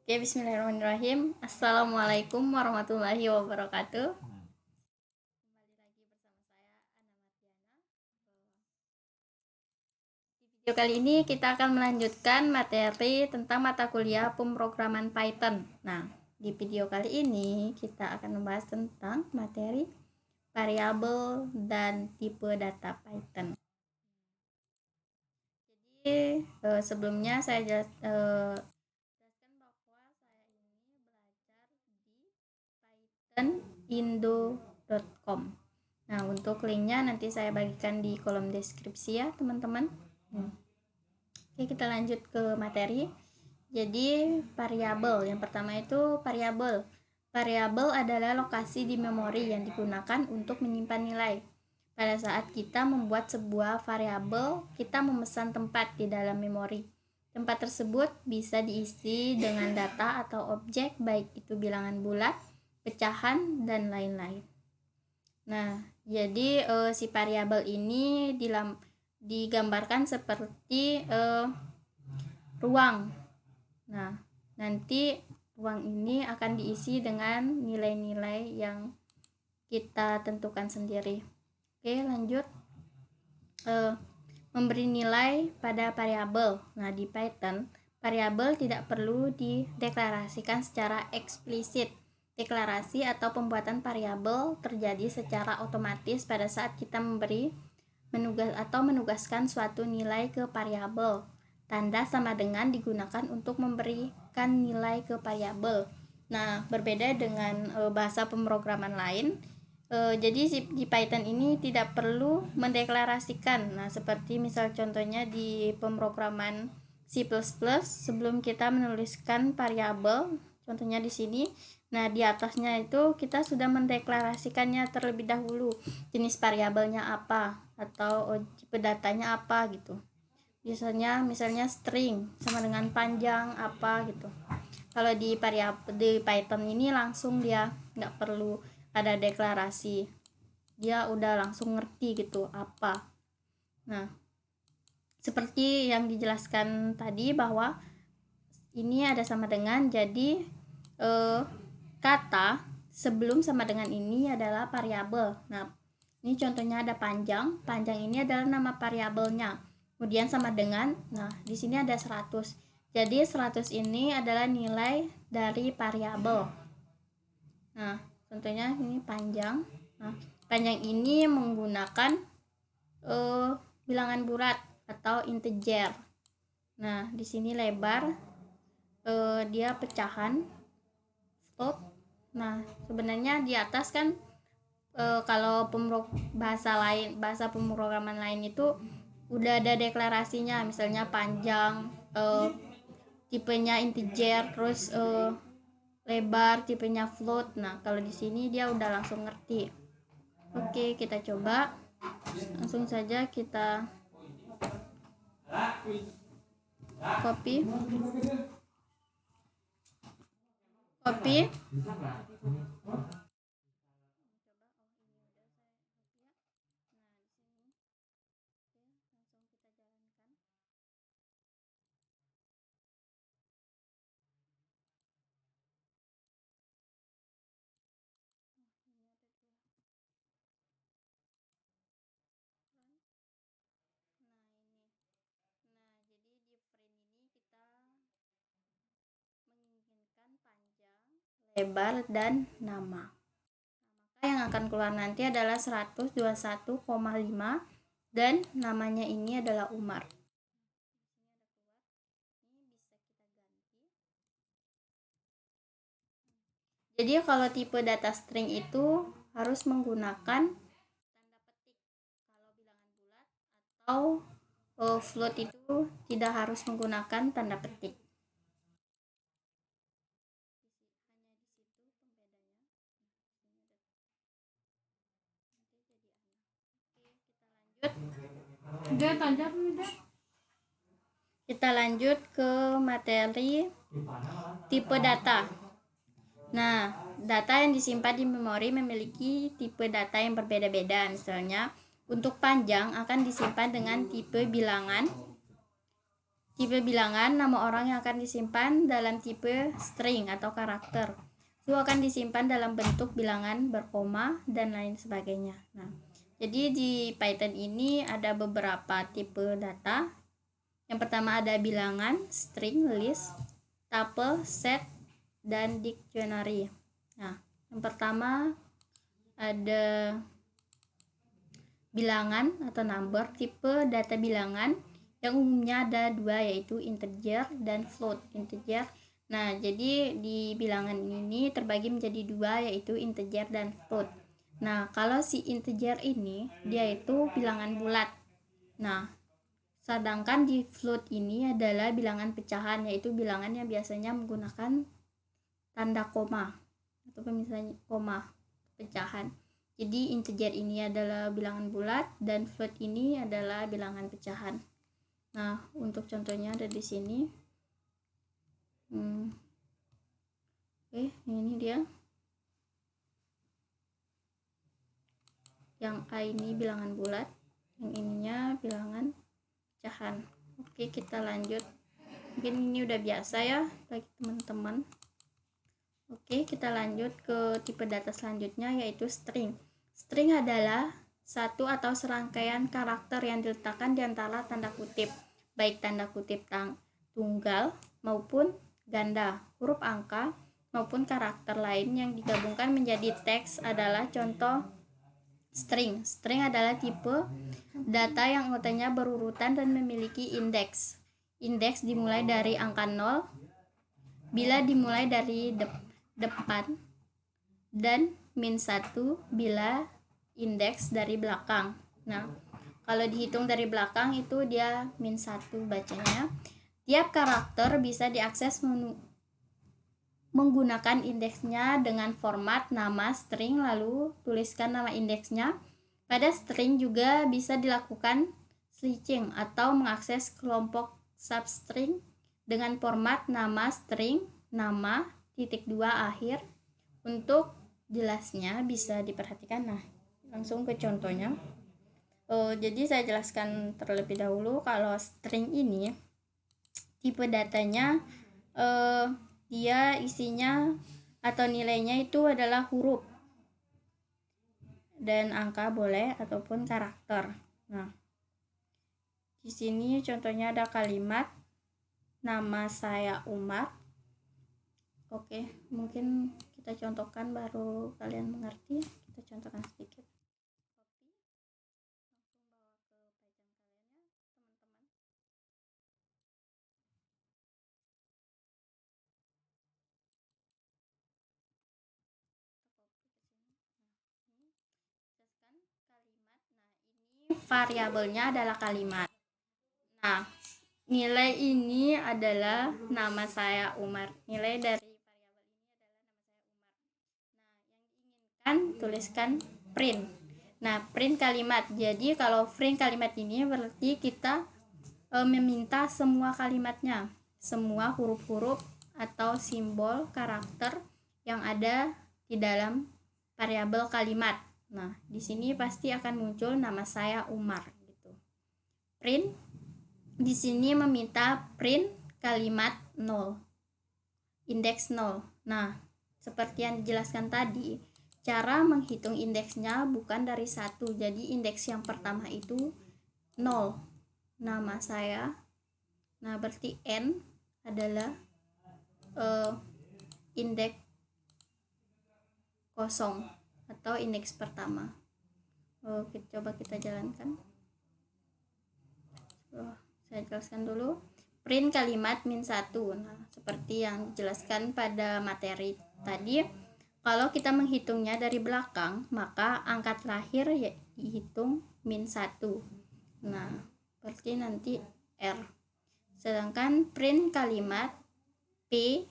Oke, bismillahirrahmanirrahim. Assalamualaikum warahmatullahi wabarakatuh. Kembali lagi bersama saya, Ana Mardiana. Di video kali ini kita akan melanjutkan materi tentang mata kuliah pemrograman Python. Nah, di video kali ini kita akan membahas tentang materi variabel dan tipe data Python. Jadi, sebelumnya saya jelaskan bahwa saya ini belajar di pythonindo.com. Nah, untuk linknya nanti saya bagikan di kolom deskripsi ya teman-teman. Oke, kita lanjut ke materi. Jadi variabel, yang pertama itu variabel. Variabel adalah lokasi di memori yang digunakan untuk menyimpan nilai. Pada saat kita membuat sebuah variabel, kita memesan tempat di dalam memori. Tempat tersebut bisa diisi dengan data atau objek, baik itu bilangan bulat, pecahan, dan lain-lain. Nah, jadi si variabel ini digambarkan seperti ruang. Nah, nanti ruang ini akan diisi dengan nilai-nilai yang kita tentukan sendiri. Oke, lanjut. Memberi nilai pada variabel. Nah, di Python, variabel tidak perlu dideklarasikan secara eksplisit. Deklarasi atau pembuatan variabel terjadi secara otomatis pada saat kita menugaskan suatu nilai ke variabel. Tanda sama dengan digunakan untuk memberikan nilai ke variabel. Nah, berbeda dengan bahasa pemrograman lain, jadi di Python ini tidak perlu mendeklarasikan. Nah, seperti misal contohnya di pemrograman C++, sebelum kita menuliskan variabel, contohnya di sini, nah di atasnya itu kita sudah mendeklarasikannya terlebih dahulu, jenis variabelnya apa atau tipe datanya apa gitu. Misalnya string sama dengan panjang apa gitu. Kalau di Python ini langsung dia nggak perlu ada deklarasi, dia udah langsung ngerti gitu apa. Nah, seperti yang dijelaskan tadi bahwa ini ada sama dengan, jadi kata sebelum sama dengan ini adalah variabel. Nah, ini contohnya ada panjang ini adalah nama variabelnya, kemudian sama dengan, nah di sini ada 100, jadi 100 ini adalah nilai dari variabel. Nah, contohnya ini panjang. Nah, panjang ini menggunakan bilangan bulat atau integer. Nah, di sini lebar, dia pecahan, float. Nah, sebenarnya di atas kan kalau bahasa pemrograman lain itu udah ada deklarasinya, misalnya panjang, tipenya integer, terus lebar tipenya float. Nah, kalau di sini dia udah langsung ngerti. Oke, kita coba langsung saja kita copy lebar dan nama. Maka yang akan keluar nanti adalah 121,5 dan namanya ini adalah Umar. Jadi kalau tipe data string itu harus menggunakan tanda petik. Kalau bilangan bulat atau float itu tidak harus menggunakan tanda petik. Kita lanjut ke materi tipe data. Nah, data yang disimpan di memori memiliki tipe data yang berbeda-beda. Misalnya, untuk panjang akan disimpan dengan tipe bilangan. Tipe bilangan, nama orang yang akan disimpan dalam tipe string atau karakter. Itu akan disimpan dalam bentuk bilangan berkoma dan lain sebagainya. Nah, jadi di Python ini ada beberapa tipe data. Yang pertama ada bilangan, string, list, tuple, set, dan dictionary. Nah, yang pertama ada bilangan atau number, tipe data bilangan yang umumnya ada dua, yaitu integer dan float. Integer, nah jadi di bilangan ini terbagi menjadi dua, yaitu integer dan float. Nah kalau si integer ini dia itu bilangan bulat, nah sedangkan di float ini adalah bilangan pecahan, yaitu bilangan yang biasanya menggunakan tanda koma atau misalnya koma pecahan. Jadi integer ini adalah bilangan bulat dan float ini adalah bilangan pecahan. Nah, untuk contohnya ada di sini. Ini dia. Yang A ini bilangan bulat, yang ininya bilangan pecahan. Oke, kita lanjut. Mungkin ini udah biasa ya bagi teman-teman. Oke, kita lanjut ke tipe data selanjutnya, yaitu string. String adalah satu atau serangkaian karakter yang diletakkan di antara tanda kutip, baik tanda kutip tunggal maupun ganda, huruf angka maupun karakter lain yang digabungkan menjadi teks adalah contoh string. String adalah tipe data yang anggotanya berurutan dan memiliki indeks. Indeks dimulai dari angka 0 bila dimulai dari depan dan -1 bila indeks dari belakang. Nah, kalau dihitung dari belakang itu dia -1 bacanya. Tiap karakter bisa diakses menggunakan indeksnya dengan format nama string, lalu tuliskan nama indeksnya. Pada string juga bisa dilakukan switching atau mengakses kelompok substring dengan format nama string, nama, -2 akhir. Untuk jelasnya bisa diperhatikan. Nah, langsung ke contohnya. Jadi saya jelaskan terlebih dahulu kalau string ini tipe datanya dia isinya atau nilainya itu adalah huruf dan angka boleh ataupun karakter. Nah, di sini contohnya ada kalimat nama saya Umar. Oke, mungkin kita contohkan baru kalian mengerti. Kita contohkan sedikit. Variabelnya adalah kalimat. Nah, nilai ini adalah nama saya Umar. Nilai dari variabel ini adalah nama saya Umar. Nah, yang diinginkan tuliskan print. Nah, print kalimat. Jadi kalau print kalimat ini berarti kita meminta semua kalimatnya, semua huruf-huruf atau simbol karakter yang ada di dalam variabel kalimat. Nah, di sini pasti akan muncul nama saya Umar gitu. Print di sini meminta print kalimat 0. Indeks 0. Nah, seperti yang dijelaskan tadi, cara menghitung indeksnya bukan dari 1. Jadi indeks yang pertama itu 0. Nama saya. Nah, berarti N adalah indeks kosong atau indeks pertama. Coba kita jalankan. Saya jelaskan dulu. Print kalimat -1. Nah, seperti yang dijelaskan pada materi tadi, kalau kita menghitungnya dari belakang, maka angka terakhir ya dihitung -1. Nah, berarti nanti R. Sedangkan print kalimat P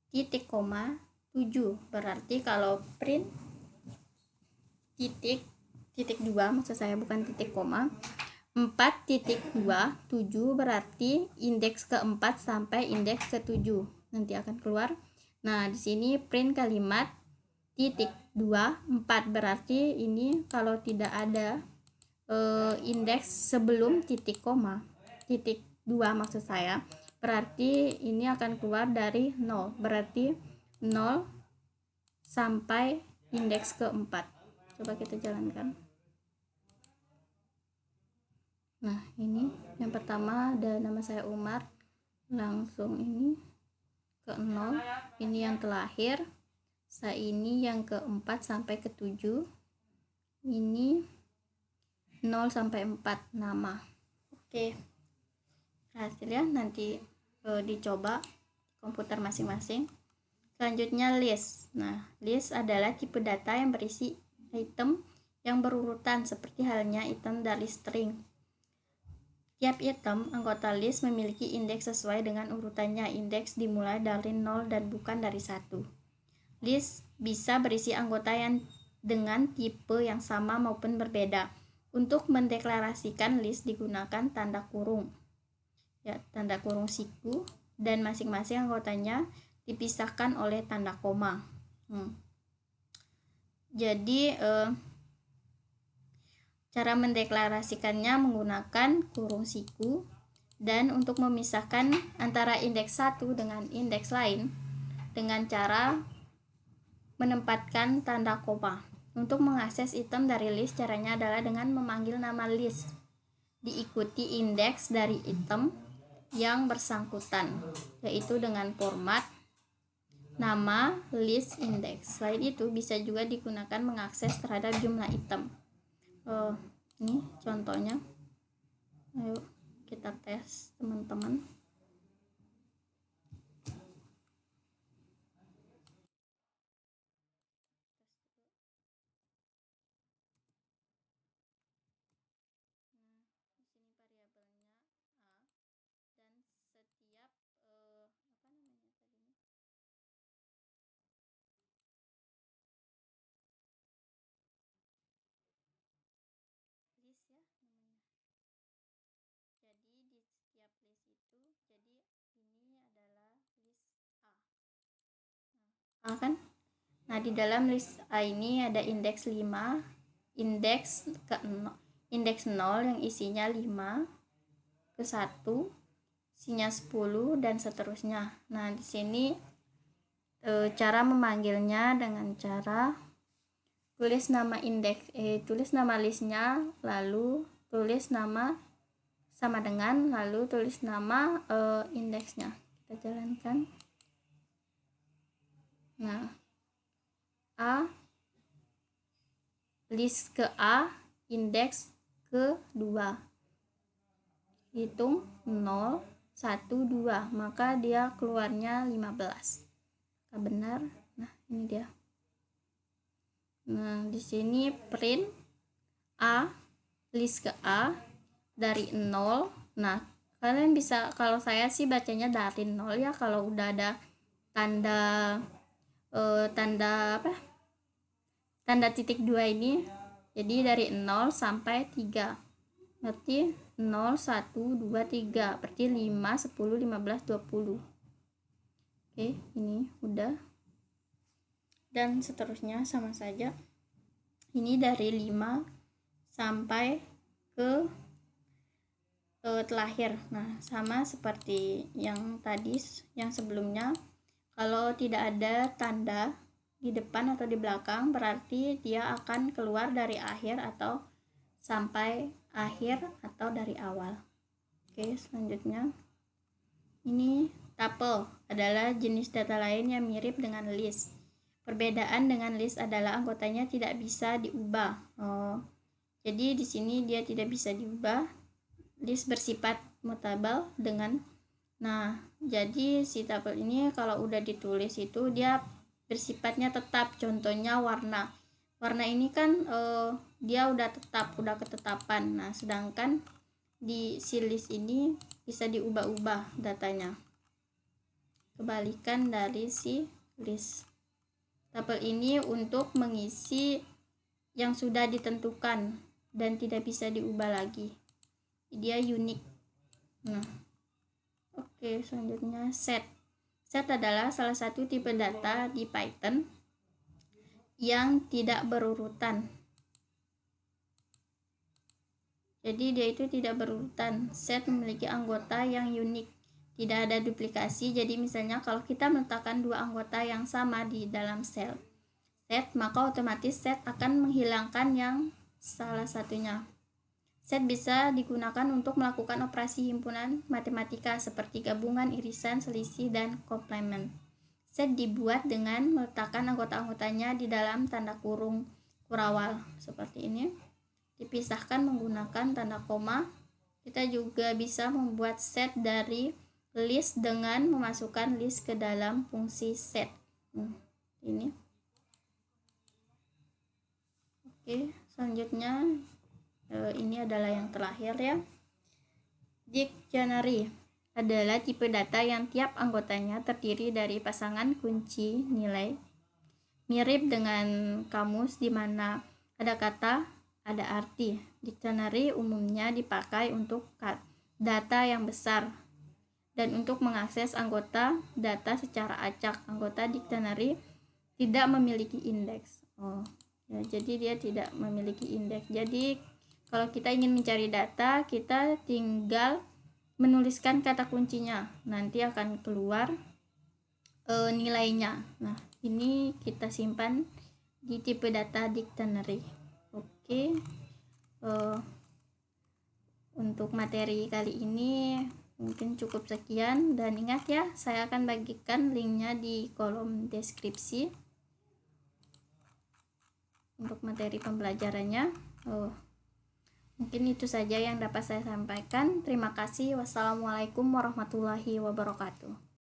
titik koma 7, berarti kalau print titik 2, maksud saya bukan titik koma, 4.2 7 berarti indeks keempat sampai indeks ke-7 nanti akan keluar. Nah, di sini print kalimat titik 2 4 berarti ini kalau tidak ada indeks sebelum titik koma, titik 2 maksud saya, berarti ini akan keluar dari 0, berarti 0 sampai indeks keempat. Coba kita jalankan. Nah, ini yang pertama ada nama saya Umar, langsung ini ke 0, ini yang terakhir, saya ini yang keempat sampai ke 7, ini 0 sampai 4 nama. Oke, hasilnya nanti dicoba komputer masing-masing. Selanjutnya list. Nah, list adalah tipe data yang berisi item yang berurutan seperti halnya item dari string. Tiap item anggota list memiliki indeks sesuai dengan urutannya. Indeks dimulai dari 0 dan bukan dari 1. List bisa berisi anggota yang dengan tipe yang sama maupun berbeda. Untuk mendeklarasikan list digunakan tanda kurung. Ya, tanda kurung siku, dan masing-masing anggotanya dipisahkan oleh tanda koma. Jadi cara mendeklarasikannya menggunakan kurung siku, dan untuk memisahkan antara indeks satu dengan indeks lain dengan cara menempatkan tanda koma. Untuk mengakses item dari list, caranya adalah dengan memanggil nama list diikuti indeks dari item yang bersangkutan, yaitu dengan format nama list index. Selain itu bisa juga digunakan mengakses terhadap jumlah item. Ini contohnya. Ayo kita tes teman-teman. Kan? Nah, di dalam list A ini ada indeks 5, indeks 0 yang isinya 5 ke 1, isinya 10 dan seterusnya. Nah, di sini cara memanggilnya dengan cara tulis nama tulis nama listnya, lalu tulis nama sama dengan, lalu tulis nama indeksnya. Kita jalankan. Nah, A, list ke A, indeks ke 2. Hitung 0, 1, 2, maka dia keluarnya 15. Benar. Nah, ini dia. Nah, di sini print A, list ke A dari 0. Nah, kalian bisa, kalau saya sih bacanya dari 0 ya, kalau udah ada tanda tanda titik 2 ini, jadi dari 0 sampai 3, berarti 0, 1, 2, 3, berarti 5, 10, 15, 20. Oke, ini udah, dan seterusnya sama saja. Ini dari 5 sampai ke terakhir. Nah, sama seperti yang tadi, yang sebelumnya. Kalau tidak ada tanda di depan atau di belakang, berarti dia akan keluar dari akhir atau sampai akhir atau dari awal. Oke, selanjutnya. Ini tuple adalah jenis data lain yang mirip dengan list. Perbedaan dengan list adalah anggotanya tidak bisa diubah. Jadi di sini dia tidak bisa diubah. List bersifat mutable dengan. Nah, jadi si tuple ini kalau udah ditulis itu dia bersifatnya tetap. Contohnya warna. Warna ini kan dia udah tetap, udah ketetapan. Nah, sedangkan di si list ini bisa diubah-ubah datanya. Kebalikan dari si list. Tuple ini untuk mengisi yang sudah ditentukan dan tidak bisa diubah lagi. Dia unik. Nah, oke, selanjutnya set. Set adalah salah satu tipe data di Python yang tidak berurutan. Jadi dia itu tidak berurutan. Set memiliki anggota yang unik, tidak ada duplikasi. Jadi misalnya kalau kita meletakkan dua anggota yang sama di dalam set, maka otomatis set akan menghilangkan yang salah satunya. Set bisa digunakan untuk melakukan operasi himpunan matematika seperti gabungan, irisan, selisih, dan komplement. Set dibuat dengan meletakkan anggota-anggotanya di dalam tanda kurung kurawal seperti ini, dipisahkan menggunakan tanda koma. Kita juga bisa membuat set dari list dengan memasukkan list ke dalam fungsi set. Ini. Oke, selanjutnya ini adalah yang terakhir ya. Dictionary adalah tipe data yang tiap anggotanya terdiri dari pasangan kunci nilai. Mirip dengan kamus di mana ada kata, ada arti. Dictionary umumnya dipakai untuk data yang besar dan untuk mengakses anggota data secara acak. Anggota dictionary tidak memiliki indeks. Jadi dia tidak memiliki indeks. Jadi kalau kita ingin mencari data, kita tinggal menuliskan kata kuncinya, nanti akan keluar nilainya. Nah, ini kita simpan di tipe data dictionary. Oke, untuk materi kali ini mungkin cukup sekian, dan ingat ya, saya akan bagikan linknya di kolom deskripsi untuk materi pembelajarannya. Mungkin itu saja yang dapat saya sampaikan. Terima kasih. Wassalamualaikum warahmatullahi wabarakatuh.